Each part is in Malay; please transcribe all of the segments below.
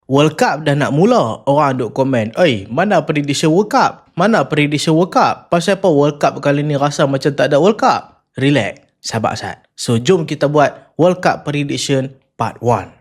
World Cup dah nak mula. Orang duk komen, mana prediction World Cup? Mana prediction World Cup? Pasal apa World Cup kali ni rasa macam tak ada World Cup? Relax, sabar Sat. So jom kita buat World Cup prediction part 1.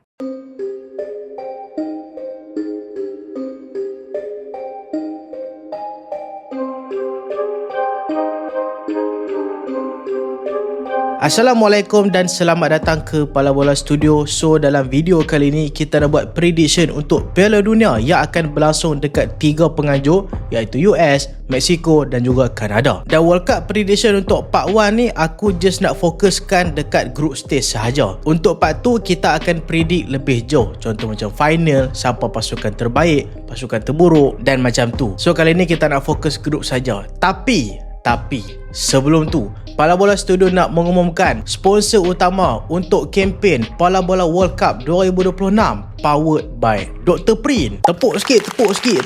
Assalamualaikum dan selamat datang ke Pala Bola Studio. So dalam video kali ni kita nak buat prediction untuk Piala Dunia yang akan berlangsung dekat 3 penganjur, iaitu US, Mexico dan juga Kanada. Dan World Cup prediction untuk part 1 ni aku just nak fokuskan dekat group stage sahaja. Untuk part 2 kita akan predict lebih jauh, contoh macam final, siapa pasukan terbaik, pasukan terburuk dan macam tu. So kali ni kita nak fokus group saja. Tapi sebelum tu, Pala Bola Studio nak mengumumkan sponsor utama untuk kempen Pala Bola World Cup 2026 powered by Dr. Print. Tepuk sikit.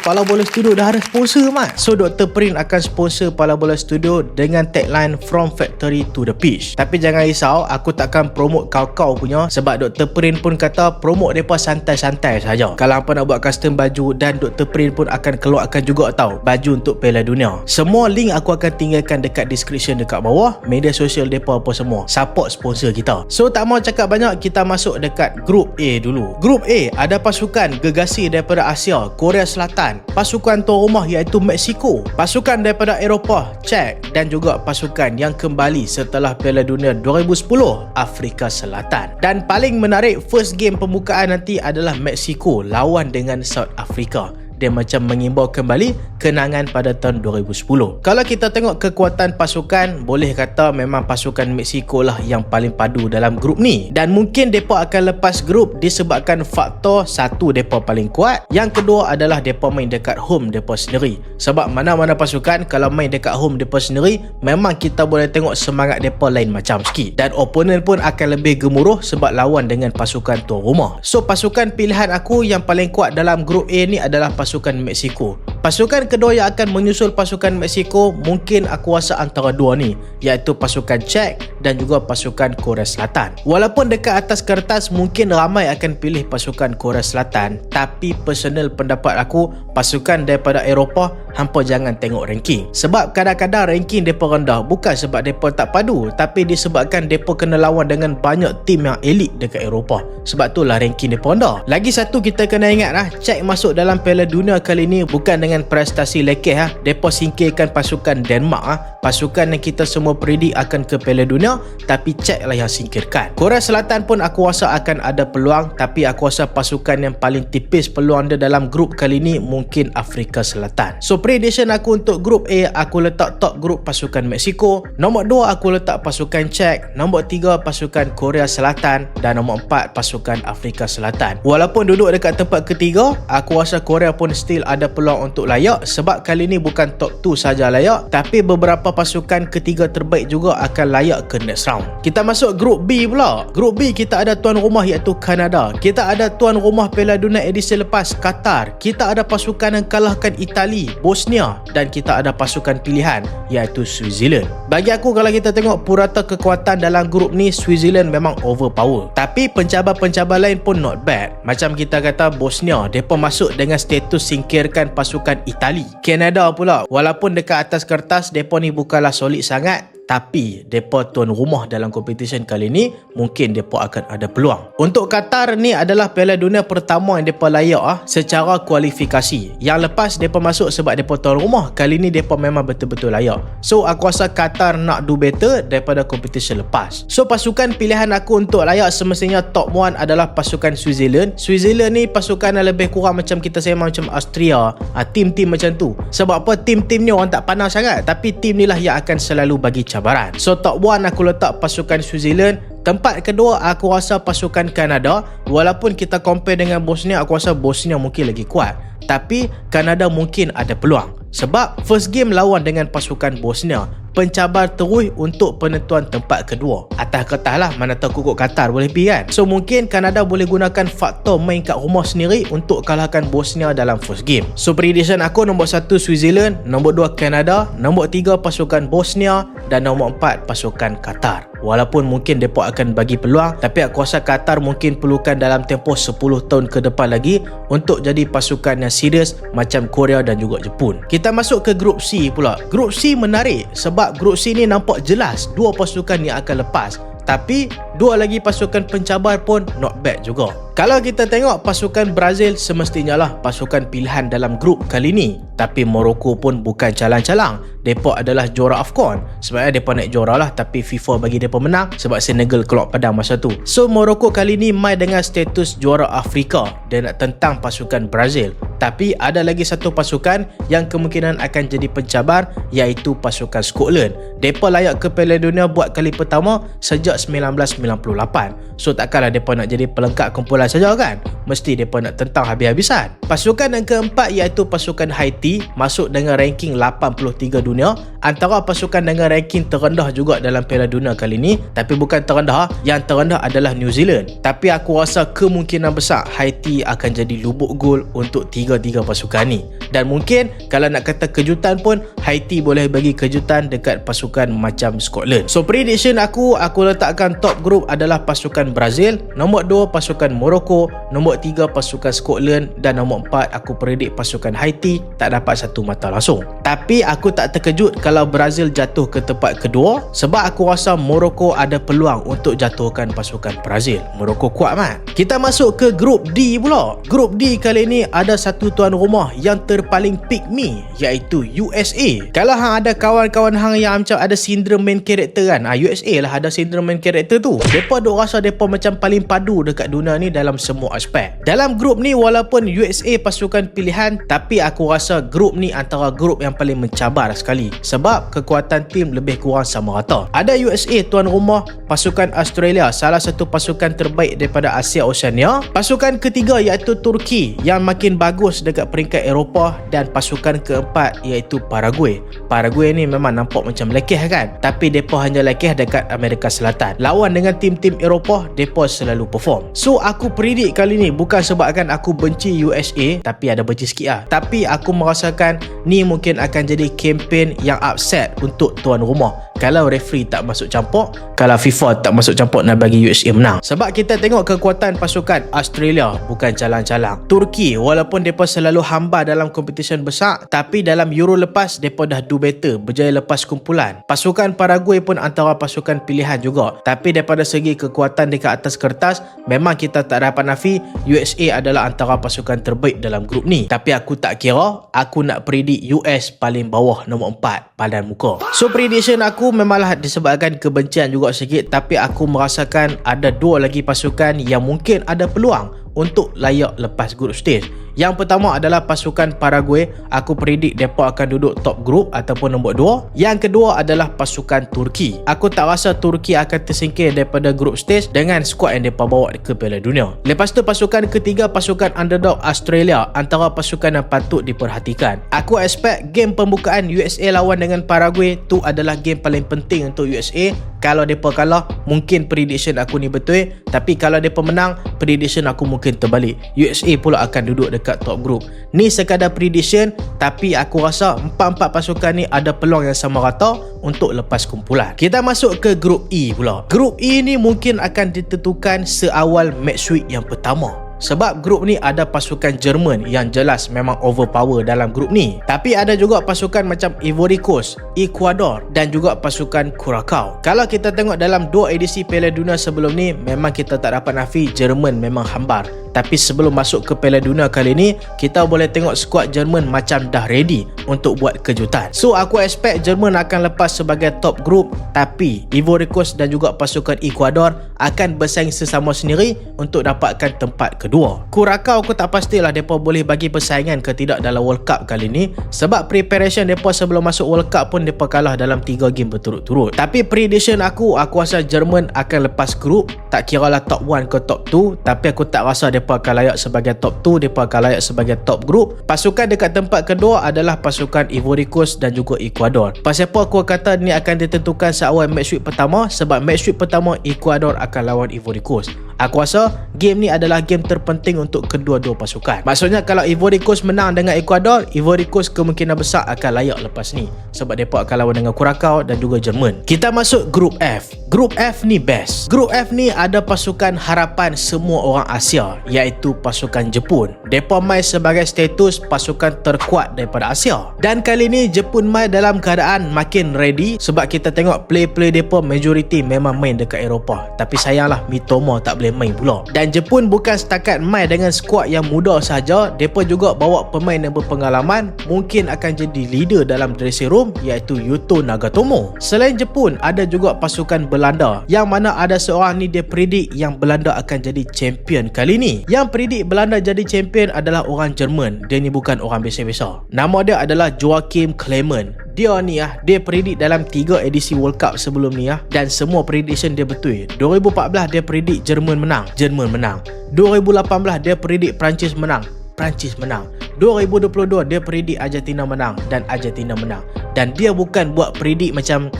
Pala Bola Studio dah ada sponsor mat. So Dr. Print akan sponsor Pala Bola Studio dengan tagline From Factory to the Pitch. Tapi jangan risau, aku takkan promote kau punya, sebab Dr. Print pun kata promote mereka santai-santai saja. Kalau apa nak buat custom baju, dan Dr. Print pun akan keluarkan juga baju untuk Piala Dunia. Semua link aku akan tinggalkan dekat description dekat bawah, media sosial mereka apa semua. Support sponsor kita. So tak mau cakap banyak, kita masuk dekat Group A dulu. Group A ada pasukan gegasi daripada Asia, Korea Selatan, pasukan tuan rumah iaitu Mexico, pasukan daripada Eropah, Czech, dan juga pasukan yang kembali setelah Piala Dunia 2010, Afrika Selatan. Dan paling menarik, first game pembukaan nanti adalah Mexico lawan dengan South Africa. Dia macam mengimbau kembali kenangan pada tahun 2010. Kalau kita tengok kekuatan pasukan, boleh kata memang pasukan Mexico lah yang paling padu dalam grup ni. Dan mungkin mereka akan lepas grup disebabkan faktor satu, mereka paling kuat. Yang kedua adalah mereka main dekat home mereka sendiri. Sebab mana-mana pasukan kalau main dekat home mereka sendiri, memang kita boleh tengok semangat mereka lain macam sikit. Dan opponent pun akan lebih gemuruh sebab lawan dengan pasukan tuan rumah. So pasukan pilihan aku yang paling kuat dalam grup A ni adalah pasukan Mexico. Pasukan kedua yang akan menyusul pasukan Mexico, mungkin aku rasa antara dua ni, iaitu pasukan Czech dan juga pasukan Korea Selatan. Walaupun dekat atas kertas mungkin ramai akan pilih pasukan Korea Selatan, tapi personal pendapat aku, pasukan daripada Eropah hampa jangan tengok ranking. Sebab kadang-kadang ranking mereka rendah bukan sebab mereka tak padu, tapi disebabkan mereka kena lawan dengan banyak tim yang elit dekat Eropah. Sebab itulah ranking mereka rendah. Lagi satu kita kena ingat Czech masuk dalam Piala Dunia kali ni bukan dengan prestasi lekeh Mereka singkirkan pasukan Denmark pasukan yang kita semua predik akan ke Piala Dunia, tapi Czech lah yang singkirkan. Korea Selatan pun aku rasa akan ada peluang, tapi aku rasa pasukan yang paling tipis peluang dia dalam grup kali ni mungkin Afrika Selatan. So prediction aku untuk grup A, aku letak top grup pasukan Mexico, nombor 2 aku letak pasukan Czech, nombor 3 pasukan Korea Selatan, dan nombor 4 pasukan Afrika Selatan. Walaupun duduk dekat tempat ketiga, aku rasa Korea pun still ada peluang untuk layak, sebab kali ni bukan top 2 saja layak, tapi beberapa pasukan ketiga terbaik juga akan layak ke next round. Kita masuk grup B pula. Grup B kita ada tuan rumah iaitu Kanada. Kita ada tuan rumah Piala Dunia edisi lepas, Qatar. Kita ada pasukan yang kalahkan Itali, Bosnia, dan kita ada pasukan pilihan iaitu Switzerland. Bagi aku kalau kita tengok purata kekuatan dalam grup ni, Switzerland memang overpower. Tapi pencabar-pencabar lain pun not bad. Macam kita kata Bosnia, mereka masuk dengan status singkirkan pasukan Itali. Kanada pula, walaupun dekat atas kertas mereka ni bukanlah solid sangat, tapi mereka tuan rumah dalam competition kali ni, mungkin mereka akan ada peluang. Untuk Qatar ni adalah Piala Dunia pertama yang mereka layak secara kualifikasi. Yang lepas mereka masuk sebab mereka tuan rumah, kali ni mereka memang betul-betul layak. So aku rasa Qatar nak do better daripada competition lepas. So pasukan pilihan aku untuk layak semestinya top 1 adalah pasukan Switzerland. Switzerland ni pasukan yang lebih kurang macam kita sembang macam Austria, tim-tim macam tu. Sebab apa, tim-tim ni orang tak pandang sangat, tapi tim ni lah yang akan selalu bagi cabaran. So top 1 aku letak pasukan Switzerland. Tempat kedua aku rasa pasukan Kanada. Walaupun kita compare dengan Bosnia, aku rasa Bosnia mungkin lagi kuat, tapi Kanada mungkin ada peluang. Sebab first game lawan dengan pasukan Bosnia, pencabar terus untuk penentuan tempat kedua. Atas kertas lah, mana tahu kukuk Qatar boleh pergi kan. So mungkin Kanada boleh gunakan faktor main kat rumah sendiri untuk kalahkan Bosnia dalam first game. So prediction aku, nombor 1 Switzerland, nombor 2 Kanada, nombor 3 pasukan Bosnia, dan nombor 4 pasukan Qatar. walaupun mungkin mereka akan bagi peluang, tapi aku rasa Qatar mungkin perlukan dalam tempoh 10 tahun ke depan lagi untuk jadi pasukan yang serius macam Korea dan juga Jepun. Kita masuk ke grup C pula. Grup C menarik sebab grup C ni nampak jelas dua pasukan yang akan lepas, tapi dua lagi pasukan pencabar pun not bad juga. Kalau kita tengok pasukan Brazil semestinya lah pasukan pilihan dalam grup kali ni, tapi Morocco pun bukan calang-calang. Mereka adalah juara AFCON. Sebenarnya mereka naik juara lah, tapi FIFA bagi mereka menang sebab Senegal keluar padang masa tu. So Morocco kali ni main dengan status juara Afrika. Dia nak tentang pasukan Brazil. Tapi ada lagi satu pasukan yang kemungkinan akan jadi pencabar, iaitu pasukan Scotland. Mereka layak ke Piala Dunia buat kali pertama sejak 1998. So takkanlah mereka nak jadi pelengkap kumpulan saja kan? Mesti mereka nak tentang habis-habisan. Pasukan yang keempat iaitu pasukan Haiti, masuk dengan ranking 83 dunia, antara pasukan dengan ranking terendah juga dalam Piala Dunia kali ni. Tapi bukan terendah, yang terendah adalah New Zealand. Tapi aku rasa kemungkinan besar Haiti akan jadi lubuk gol untuk tiga pasukan ni. Dan mungkin kalau nak kata kejutan pun, Haiti boleh bagi kejutan dekat pasukan macam Scotland. So prediction aku letakkan top group adalah pasukan Brazil, nombor 2 pasukan Morocco, nombor 3 pasukan Scotland, dan nombor 4 aku predict pasukan Haiti tak dapat satu mata langsung. Tapi aku tak terkejut kalau Brazil jatuh ke tempat kedua, sebab aku rasa Morocco ada peluang untuk jatuhkan pasukan Brazil. Morocco kuat mat. Kita masuk ke grup D pula. Grup D kali ni ada satu tuan rumah yang terpaling pick me, iaitu USA. Kalau hang ada kawan-kawan hang yang macam ada sindrom main character kan, USA lah ada sindrom main character tu. Depa duk rasa depa macam paling padu dekat dunia ni dalam semua aspek. Dalam grup ni walaupun USA pasukan pilihan, tapi aku rasa grup ni antara grup yang paling mencabar sekali sebab kekuatan tim lebih kurang sama rata. Ada USA tuan rumah, pasukan Australia salah satu pasukan terbaik daripada Asia Oceania, pasukan ketiga iaitu Turki yang makin bagus dekat peringkat Eropah, dan pasukan keempat iaitu Paraguay. Paraguay ni memang nampak macam lekeh kan, tapi depa hanya lekeh dekat Amerika Selatan. Lawan dengan tim-tim Eropah, depa selalu perform. So aku predict kali ni, bukan sebabkan aku benci USA, tapi ada benci sikit lah, tapi aku merasakan ni mungkin akan jadi kempen yang upset untuk tuan rumah kalau referee tak masuk campur, kalau FIFA tak masuk campur nak bagi USA menang. Sebab kita tengok kekuatan pasukan Australia bukan calang-calang. Turki walaupun mereka selalu hamba dalam kompetisi besar, tapi dalam Euro lepas mereka dah do better, berjaya lepas kumpulan. Pasukan Paraguay pun antara pasukan pilihan juga, tapi daripada segi kekuatan dekat atas kertas, memang kita tak dapat nafi USA adalah antara pasukan terbaik dalam grup ni. Tapi aku tak kira, aku nak predict US paling bawah nombor 4 padan muka. So prediction aku memanglah disebabkan kebencian juga sikit, tapi aku merasakan ada dua lagi pasukan yang mungkin ada peluang untuk layak lepas group stage. Yang pertama adalah pasukan Paraguay. Aku predict mereka akan duduk top group ataupun nombor 2. Yang kedua adalah pasukan Turki. Aku tak rasa Turki akan tersingkir daripada group stage dengan skuad yang mereka bawa ke Piala Dunia. Lepas tu pasukan ketiga, pasukan underdog Australia, antara pasukan yang patut diperhatikan. Aku expect game pembukaan USA lawan dengan Paraguay tu adalah game paling penting untuk USA. Kalau mereka kalah, mungkin prediction aku ni betul, tapi kalau mereka menang, prediction aku mungkin terbalik. USA pula akan duduk dekat top group. Ni sekadar prediction, tapi aku rasa empat-empat pasukan ni ada peluang yang sama rata untuk lepas kumpulan. Kita masuk ke grup E pula. Grup E ni mungkin akan ditentukan seawal match week yang pertama. Sebab grup ni ada pasukan Jerman yang jelas memang overpower dalam grup ni. Tapi ada juga pasukan macam Ivory Coast, Ecuador dan juga pasukan Curacao. Kalau kita tengok dalam 2 edisi Piala Dunia sebelum ni, memang kita tak dapat nafi Jerman memang hambar. Tapi sebelum masuk ke Piala Dunia kali ni, kita boleh tengok skuad Jerman macam dah ready untuk buat kejutan. So aku expect Jerman akan lepas sebagai top group, tapi Ivory Coast dan juga pasukan Ecuador akan bersaing sesama sendiri untuk dapatkan tempat kedua. Curacao aku tak pastilah mereka boleh bagi persaingan ke tidak dalam World Cup kali ni, sebab preparation mereka sebelum masuk World Cup pun mereka kalah dalam 3 game berturut-turut. Tapi prediction aku rasa Jerman akan lepas group, tak kira lah top 1 ke top 2, tapi aku tak rasa mereka mereka akan layak sebagai top 2, mereka akan layak sebagai top group. Pasukan dekat tempat kedua adalah pasukan Ivory Coast dan juga Ecuador. Pasal apa aku kata ni akan ditentukan seawal match week pertama? Sebab match week pertama Ecuador akan lawan Ivory Coast. Aku rasa game ni adalah game terpenting untuk kedua-dua pasukan. Maksudnya kalau Ivory Coast menang dengan Ecuador, Ivory Coast kemungkinan besar akan layak lepas ni, sebab mereka akan lawan dengan Curacao dan juga Jerman. Kita masuk Group F. Group F ni best. Group F ni ada pasukan harapan semua orang Asia, iaitu pasukan Jepun. Mereka main sebagai status pasukan terkuat daripada Asia. Dan kali ni Jepun main dalam keadaan makin ready, sebab kita tengok play-play mereka majoriti memang main dekat Eropah. Tapi sayanglah Mitoma tak boleh main pula. Dan Jepun bukan setakat main dengan skuad yang muda sahaja, mereka juga bawa pemain yang berpengalaman, mungkin akan jadi leader dalam dressing room, iaitu Yuto Nagatomo. Selain Jepun, ada juga pasukan Belanda, yang mana ada seorang ni dia predict yang Belanda akan jadi champion kali ni. Yang predict Belanda jadi champion adalah orang Jerman. Dia ni bukan orang biasa-biasa. Nama dia adalah Joachim Clement. Dia ni dia predict dalam 3 edisi World Cup sebelum ni dan semua prediction dia betul. 2014 dia predict Jerman menang, Jerman menang. 2018 dia predict Perancis menang, Perancis menang. 2022 dia predict Argentina menang dan Argentina menang. Dan dia bukan buat predict macam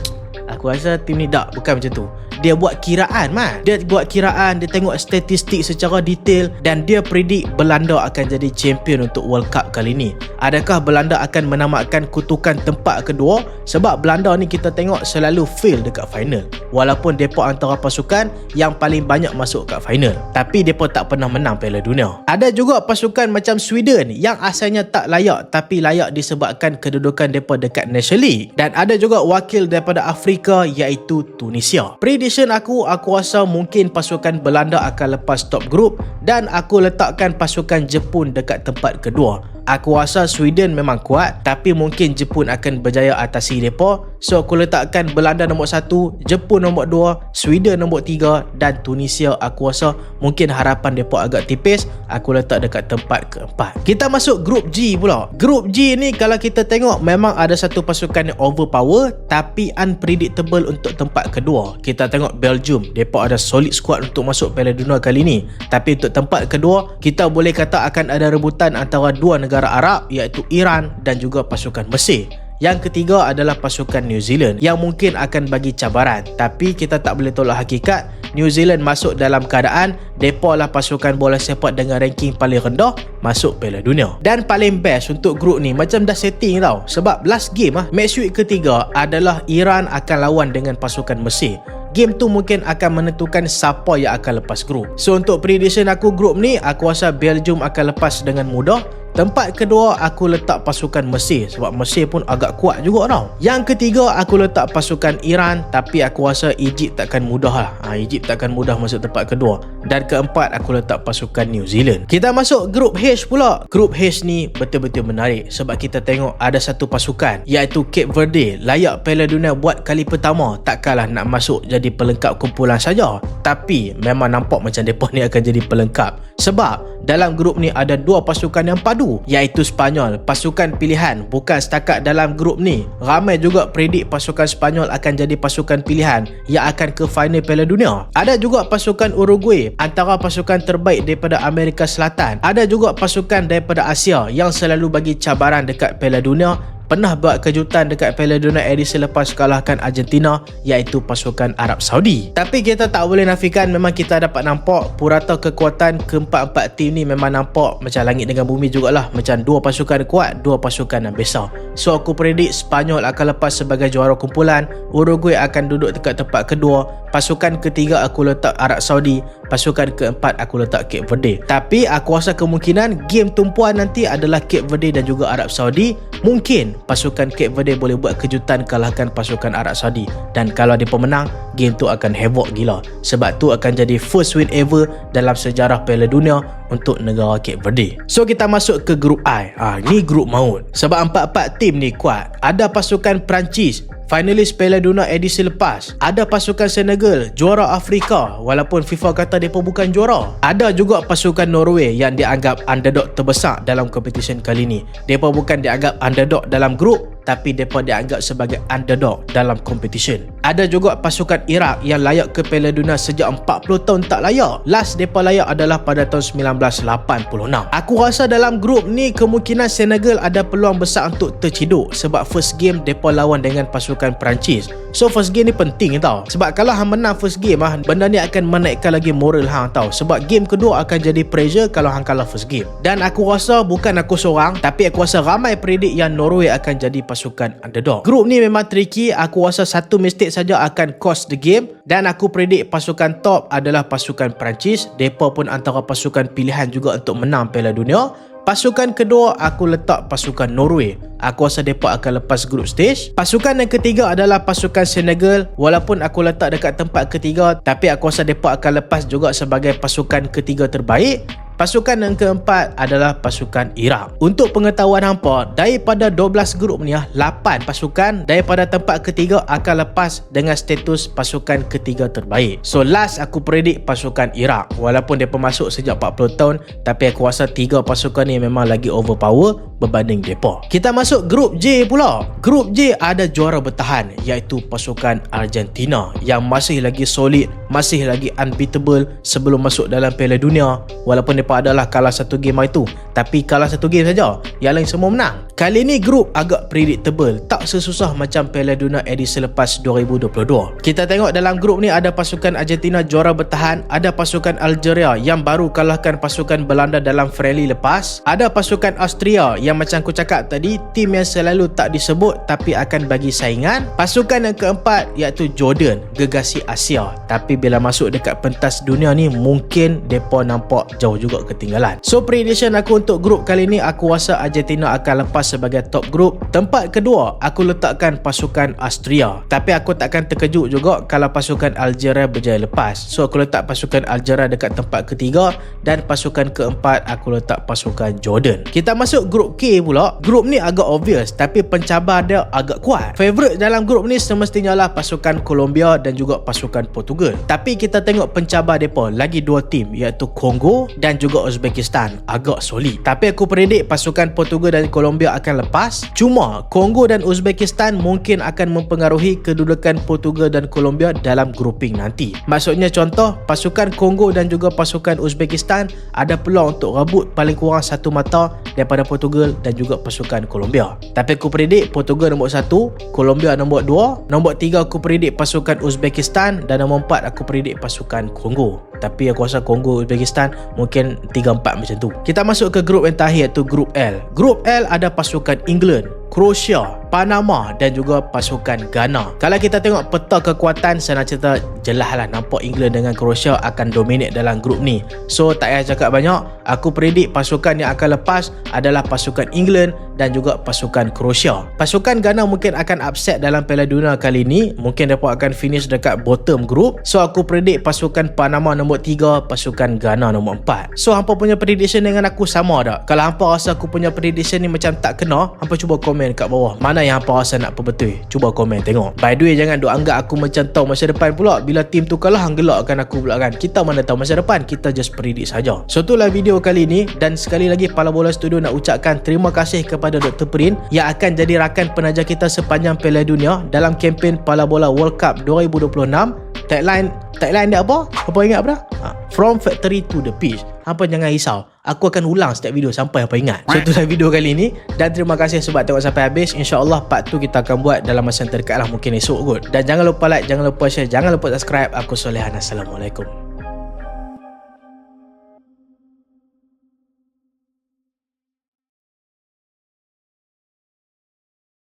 aku rasa tim ni tak, bukan macam tu. Dia buat kiraan Dia buat kiraan, dia tengok statistik secara detail dan dia predict Belanda akan jadi champion untuk World Cup kali ni. Adakah Belanda akan menamatkan kutukan tempat kedua? Sebab Belanda ni kita tengok selalu fail dekat final, walaupun mereka antara pasukan yang paling banyak masuk kat final, tapi mereka tak pernah menang Piala Dunia. Ada juga pasukan macam Sweden yang asalnya tak layak, tapi layak disebabkan kedudukan mereka dekat National League. Dan ada juga wakil daripada Afrika, iaitu Tunisia. Prediction aku rasa mungkin pasukan Belanda akan lepas top group, dan aku letakkan pasukan Jepun dekat tempat kedua. Aku rasa Sweden memang kuat, tapi mungkin Jepun akan berjaya atasi mereka. So aku letakkan Belanda nombor 1, Jepun nombor 2, Sweden nombor 3 dan Tunisia aku rasa mungkin harapan mereka agak tipis. Aku letak dekat tempat keempat. Kita masuk Group G pula. Group G ni kalau kita tengok memang ada satu pasukan yang overpower tapi unpredictable untuk tempat kedua. Kita tengok Belgium, mereka ada solid squad untuk masuk Piala Dunia kali ni. Tapi untuk tempat kedua, kita boleh kata akan ada rebutan antara dua negara Arab, iaitu Iran dan juga pasukan Mesir. Yang ketiga adalah pasukan New Zealand yang mungkin akan bagi cabaran, tapi kita tak boleh tolak hakikat New Zealand masuk dalam keadaan mereka lah pasukan bola sepak dengan ranking paling rendah masuk Piala Dunia. Dan paling best untuk grup ni macam dah setting tau, sebab last game match week ketiga adalah Iran akan lawan dengan pasukan Mesir. Game tu mungkin akan menentukan siapa yang akan lepas grup. So untuk prediction aku grup ni, aku rasa Belgium akan lepas dengan mudah. Tempat kedua aku letak pasukan Mesir, sebab Mesir pun agak kuat juga tau. Yang ketiga aku letak pasukan Iran, tapi aku rasa Egypt takkan mudah lah. Egypt takkan mudah masuk tempat kedua. Dan keempat aku letak pasukan New Zealand. Kita masuk Group H pula. Group H ni betul-betul menarik, sebab kita tengok ada satu pasukan, iaitu Cape Verde, layak Piala Dunia buat kali pertama. Takkanlah nak masuk jadi pelengkap kumpulan saja, tapi memang nampak macam mereka ni akan jadi pelengkap. Sebab dalam grup ni ada dua pasukan yang padu, iaitu Spanyol, pasukan pilihan. Bukan setakat dalam grup ni, ramai juga predik pasukan Spanyol akan jadi pasukan pilihan yang akan ke final Piala Dunia. Ada juga pasukan Uruguay, antara pasukan terbaik daripada Amerika Selatan. Ada juga pasukan daripada Asia yang selalu bagi cabaran dekat Piala Dunia. Pernah buat kejutan dekat Piala Dunia edisi lepas kalahkan Argentina, iaitu pasukan Arab Saudi. Tapi kita tak boleh nafikan, memang kita dapat nampak purata kekuatan keempat-empat tim ni memang nampak macam langit dengan bumi jugalah. Macam dua pasukan kuat, dua pasukan yang besar. So aku predik Spanyol akan lepas sebagai juara kumpulan, Uruguay akan duduk dekat tempat kedua, pasukan ketiga aku letak Arab Saudi, pasukan keempat aku letak Cape Verde. Tapi aku rasa kemungkinan game tumpuan nanti adalah Cape Verde dan juga Arab Saudi. Mungkin pasukan Cape Verde boleh buat kejutan kalahkan pasukan Arab Saudi, dan kalau dia pemenang, game tu akan havoc gila, sebab tu akan jadi first win ever dalam sejarah Piala Dunia untuk negara Cape Verde. So kita masuk ke grup I. Ni grup maut, sebab empat-empat tim ni kuat. Ada pasukan Perancis, finalis Piala Dunia edisi lepas. Ada pasukan Senegal, juara Afrika walaupun FIFA kata mereka bukan juara. Ada juga pasukan Norway yang dianggap underdog terbesar dalam kompetisi kali ni. Mereka bukan dianggap underdog dalam grup, tapi mereka dianggap sebagai underdog dalam competition. Ada juga pasukan Iraq yang layak ke Piala Dunia sejak 40 tahun tak layak. Last mereka layak adalah pada tahun 1986. Aku rasa dalam grup ni kemungkinan Senegal ada peluang besar untuk terciduk sebab first game mereka lawan dengan pasukan Perancis. So first game ni penting tau. Sebab kalau hang menang first game benda ni akan menaikkan lagi moral hang tau. Sebab game kedua akan jadi pressure kalau hang kalah first game. Dan aku rasa bukan aku seorang, tapi aku rasa ramai predik yang Norway akan jadi pasukan underdog. Grup ni memang tricky. Aku rasa satu mistake saja akan cost the game. Dan aku predik pasukan top adalah pasukan Perancis. Mereka pun antara pasukan pilihan juga untuk menang Piala Dunia. Pasukan kedua aku letak pasukan Norway. Aku rasa mereka akan lepas group stage. Pasukan yang ketiga adalah pasukan Senegal. Walaupun aku letak dekat tempat ketiga, tapi aku rasa mereka akan lepas juga sebagai pasukan ketiga terbaik. Pasukan yang keempat adalah pasukan Iraq. Untuk pengetahuan hampa, daripada 12 grup ni 8 pasukan daripada tempat ketiga akan lepas dengan status pasukan ketiga terbaik. So last aku predik pasukan Iraq. Walaupun mereka masuk sejak 40 tahun, tapi aku rasa 3 pasukan ni memang lagi overpower berbanding mereka. Kita masuk grup J pula. Grup J ada juara bertahan iaitu pasukan Argentina yang masih lagi solid, masih lagi unbeatable sebelum masuk dalam Piala Dunia. Walaupun mereka adalah kalah satu game itu, tapi kalah satu game saja, yang lain semua menang. Kali ni grup agak predictable, tak sesusah macam Piala Dunia edisi lepas 2022. Kita tengok dalam grup ni ada pasukan Argentina juara bertahan, ada pasukan Algeria yang baru kalahkan pasukan Belanda dalam friendly lepas, ada pasukan Austria yang macam aku cakap tadi, tim yang selalu tak disebut tapi akan bagi saingan. Pasukan yang keempat iaitu Jordan, gegasi Asia, tapi bila masuk dekat pentas dunia ni mungkin mereka nampak jauh juga ketinggalan. So prediction aku untuk grup kali ni, aku rasa Argentina akan lepas sebagai top grup. Tempat kedua aku letakkan pasukan Austria, tapi aku takkan terkejut juga kalau pasukan Algeria berjaya lepas. So aku letak pasukan Algeria dekat tempat ketiga, dan pasukan keempat aku letak pasukan Jordan. Kita masuk grup K pula. Grup ni agak obvious, tapi pencabar dia agak kuat. Favorite dalam grup ni semestinya lah pasukan Colombia dan juga pasukan Portugal. Tapi kita tengok pencabar mereka lagi 2 tim iaitu Kongo dan juga Uzbekistan, agak solid. Tapi aku predik pasukan Portugal dan Colombia akan lepas. Cuma Kongo dan Uzbekistan mungkin akan mempengaruhi kedudukan Portugal dan Colombia dalam grouping nanti. Maksudnya contoh, pasukan Kongo dan juga pasukan Uzbekistan ada peluang untuk rebut paling kurang satu mata daripada Portugal dan juga pasukan Colombia. Tapi aku predik Portugal nombor 1, Colombia nombor 2, nombor 3 aku predik pasukan Uzbekistan, dan nombor 4 aku predik pasukan Kongo. Tapi aku rasa Kongo, Uzbekistan mungkin 3-4 macam tu. Kita masuk ke grup yang terakhir iaitu grup L. Grup L ada pasukan England, Croatia, Panama dan juga pasukan Ghana. Kalau kita tengok peta kekuatan, senang cerita jelas lah nampak England dengan Croatia akan dominate dalam grup ni. So tak payah cakap banyak, aku predik pasukan yang akan lepas adalah pasukan England dan juga pasukan Croatia. Pasukan Ghana mungkin akan upset dalam Piala Dunia kali ni, mungkin mereka akan finish dekat bottom group. So aku predik pasukan Panama nombor 3, pasukan Ghana nombor 4. So hampa punya prediction dengan aku sama tak? Kalau hampa rasa aku punya prediction ni macam tak kena, hampa cuba komen kat bawah mana yang hampa rasa nak perbetul. Cuba komen tengok. By the way, jangan duk anggap aku macam tahu masa depan pula. Bila tim tu kalah hang gelakkan aku pula kan. Kita mana tahu masa depan, kita just predict saja. So itulah video kali ni, dan sekali lagi Pala Bola Studio nak ucapkan terima kasih kepada Dr. Prin yang akan jadi rakan penaja kita sepanjang Piala Dunia dalam kempen Pala Bola World Cup 2026. Tagline dia apa? Apa ingat apa dah? From factory to the pitch. Hampa jangan risau, aku akan ulang setiap video sampai hampa ingat. So itulah video kali ni, dan terima kasih sebab tengok sampai habis. InsyaAllah part 2 kita akan buat dalam masa yang terdekat lah, mungkin esok kot. Dan jangan lupa like, jangan lupa share, jangan lupa subscribe. Aku Solehan, Assalamualaikum.